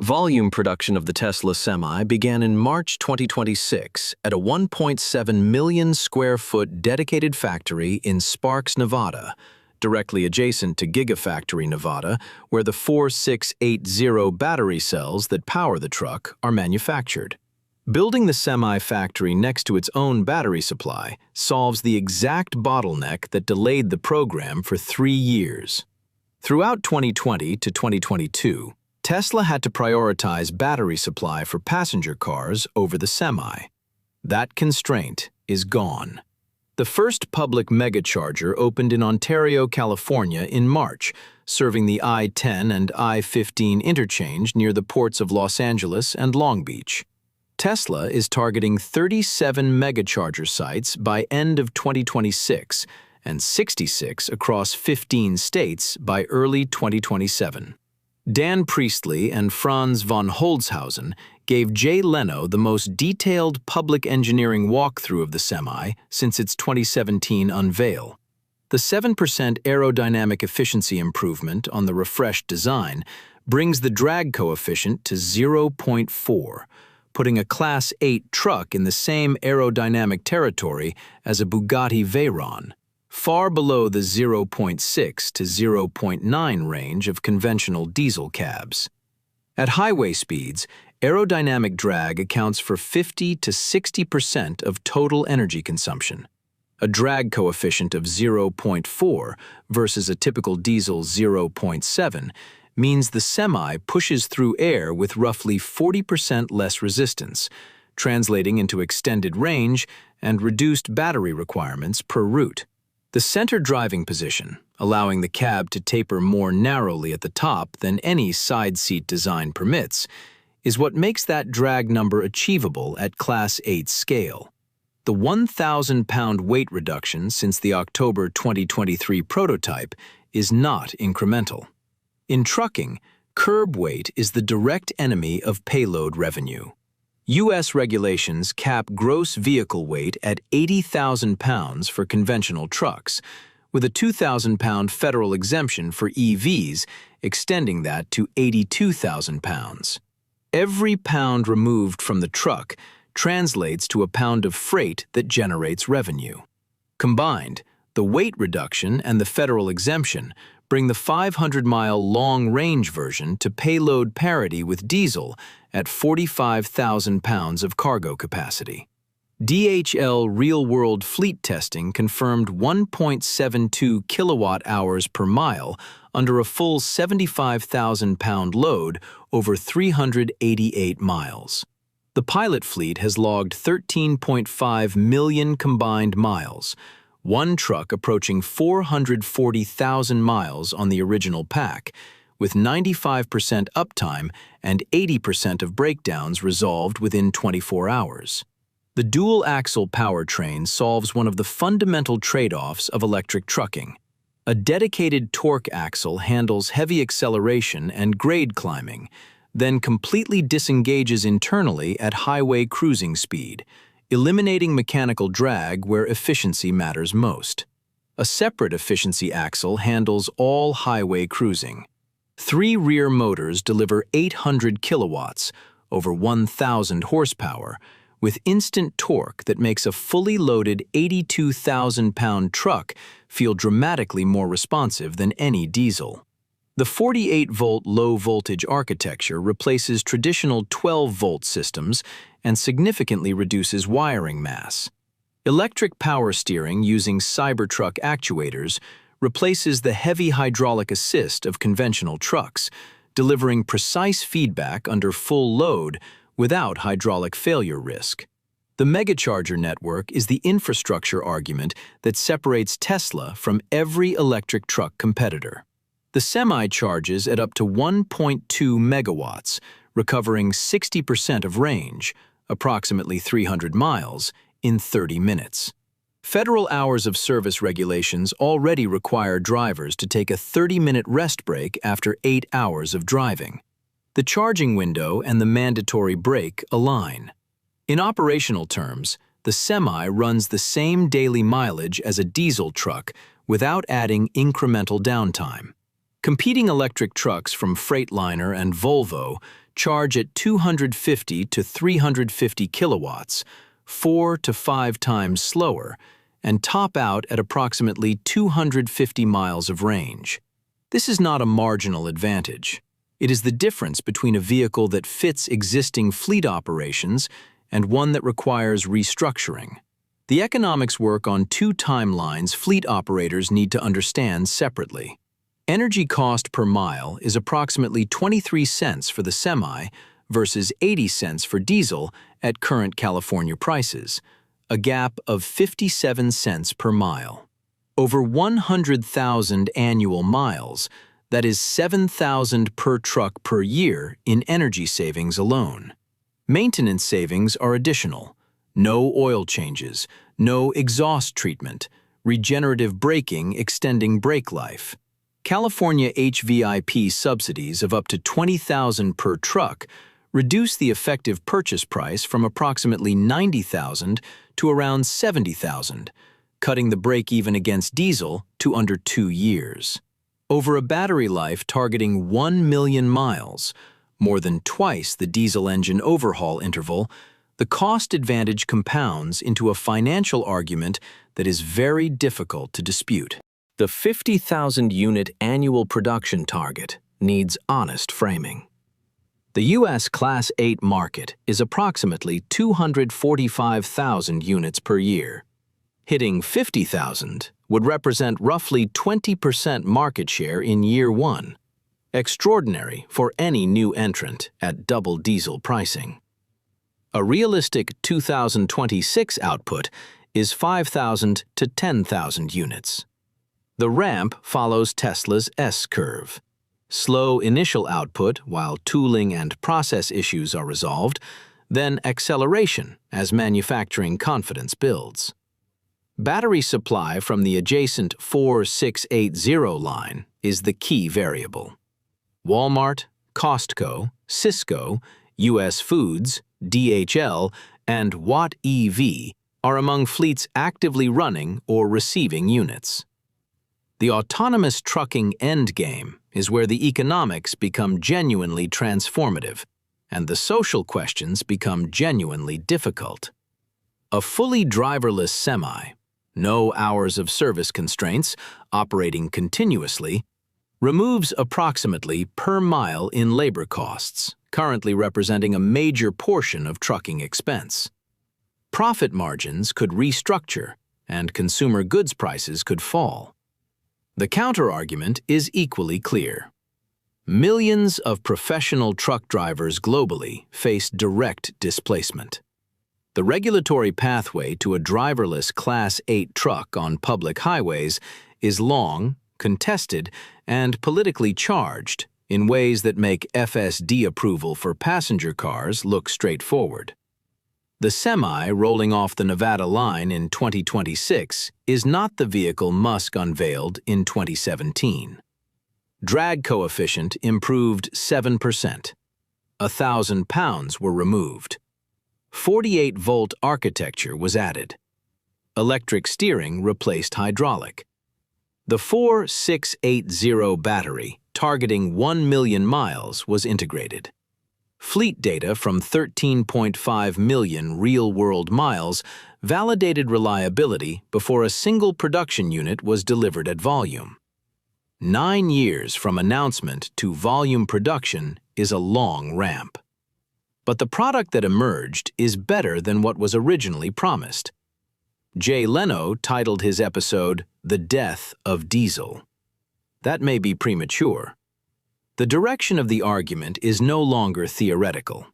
Volume production of the Tesla Semi began in March 2026 at a 1.7 million square foot dedicated factory in Sparks, Nevada, directly adjacent to Gigafactory, Nevada, where the 4680 battery cells that power the truck are manufactured. Building the Semi factory next to its own battery supply solves the exact bottleneck that delayed the program for 3 years. Throughout 2020 to 2022, Tesla had to prioritize battery supply for passenger cars over the Semi. That constraint is gone. The first public megacharger opened in Ontario, California in March, serving the I-10 and I-15 interchange near the ports of Los Angeles and Long Beach. Tesla is targeting 37 megacharger sites by end of 2026 and 66 across 15 states by early 2027. Dan Priestley and Franz von Holzhausen gave Jay Leno the most detailed public engineering walkthrough of the Semi since its 2017 unveil. The 7% aerodynamic efficiency improvement on the refreshed design brings the drag coefficient to 0.4, putting a Class 8 truck in the same aerodynamic territory as a Bugatti Veyron, far below the 0.6 to 0.9 range of conventional diesel cabs. At highway speeds, aerodynamic drag accounts for 50 to 60% of total energy consumption. A drag coefficient of 0.4 versus a typical diesel 0.7 means the Semi pushes through air with roughly 40% less resistance, translating into extended range and reduced battery requirements per route. The center driving position, allowing the cab to taper more narrowly at the top than any side seat design permits, is what makes that drag number achievable at Class 8 scale. The 1,000-pound weight reduction since the October 2023 prototype is not incremental. In trucking, curb weight is the direct enemy of payload revenue. U.S. regulations cap gross vehicle weight at 80,000 pounds for conventional trucks, with a 2,000-pound federal exemption for EVs extending that to 82,000 pounds. Every pound removed from the truck translates to a pound of freight that generates revenue. Combined, the weight reduction and the federal exemption bring the 500-mile long-range version to payload parity with diesel at 45,000 pounds of cargo capacity. DHL real-world fleet testing confirmed 1.72 kilowatt-hours per mile under a full 75,000-pound load over 388 miles. The pilot fleet has logged 13.5 million combined miles, one truck approaching 440,000 miles on the original pack, with 95% uptime and 80% of breakdowns resolved within 24 hours. The dual-axle powertrain solves one of the fundamental trade-offs of electric trucking. A dedicated torque axle handles heavy acceleration and grade climbing, then completely disengages internally at highway cruising speed, eliminating mechanical drag where efficiency matters most. A separate efficiency axle handles all highway cruising. 3 rear motors deliver 800 kilowatts, over 1,000 horsepower, with instant torque that makes a fully loaded 82,000-pound truck feel dramatically more responsive than any diesel. The 48-volt low-voltage architecture replaces traditional 12-volt systems and significantly reduces wiring mass. Electric power steering using Cybertruck actuators replaces the heavy hydraulic assist of conventional trucks, delivering precise feedback under full load without hydraulic failure risk. The megacharger network is the infrastructure argument that separates Tesla from every electric truck competitor. The Semi charges at up to 1.2 megawatts, recovering 60% of range, approximately 300 miles, in 30 minutes. Federal hours of service regulations already require drivers to take a 30-minute rest break after 8 hours of driving. The charging window and the mandatory break align. In operational terms, the Semi runs the same daily mileage as a diesel truck without adding incremental downtime. Competing electric trucks from Freightliner and Volvo charge at 250 to 350 kilowatts, 4 to 5 times slower, and top out at approximately 250 miles of range. This is not a marginal advantage. It is the difference between a vehicle that fits existing fleet operations and one that requires restructuring. The economics work on two timelines fleet operators need to understand separately. Energy cost per mile is approximately 23 cents for the semi versus 80 cents for diesel at current California prices, a gap of 57 cents per mile. Over 100,000 annual miles, that is 7,000 per truck per year in energy savings alone. Maintenance savings are additional. No oil changes, no exhaust treatment, regenerative braking extending brake life. California HVIP subsidies of up to $20,000 per truck reduce the effective purchase price from approximately $90,000 to around $70,000, cutting the break-even against diesel to under 2 years. Over a battery life targeting 1 million miles, more than twice the diesel engine overhaul interval, the cost advantage compounds into a financial argument that is very difficult to dispute. The 50,000 unit annual production target needs honest framing. The U.S. Class 8 market is approximately 245,000 units per year. Hitting 50,000 would represent roughly 20% market share in year one, extraordinary for any new entrant at double diesel pricing. A realistic 2026 output is 5,000 to 10,000 units. The ramp follows Tesla's S-curve. Slow initial output while tooling and process issues are resolved, then acceleration as manufacturing confidence builds. Battery supply from the adjacent 4680 line is the key variable. Walmart, Costco, Cisco, US Foods, DHL, and Watt EV are among fleets actively running or receiving units. The autonomous trucking endgame is where the economics become genuinely transformative, and the social questions become genuinely difficult. A fully driverless semi, no hours of service constraints, operating continuously, removes approximately per mile in labor costs, currently representing a major portion of trucking expense. Profit margins could restructure, and consumer goods prices could fall. The counterargument is equally clear. Millions of professional truck drivers globally face direct displacement. The regulatory pathway to a driverless Class 8 truck on public highways is long, contested, and politically charged in ways that make FSD approval for passenger cars look straightforward. The semi rolling off the Nevada line in 2026 is not the vehicle Musk unveiled in 2017. Drag coefficient improved 7%. 1,000 pounds were removed. 48-volt architecture was added. Electric steering replaced hydraulic. The 4680 battery, targeting 1 million miles, was integrated. Fleet data from 13.5 million real-world miles validated reliability before a single production unit was delivered at volume. 9 years from announcement to volume production is a long ramp. But the product that emerged is better than what was originally promised. Jay Leno titled his episode, "The Death of Diesel." That may be premature. The direction of the argument is no longer theoretical.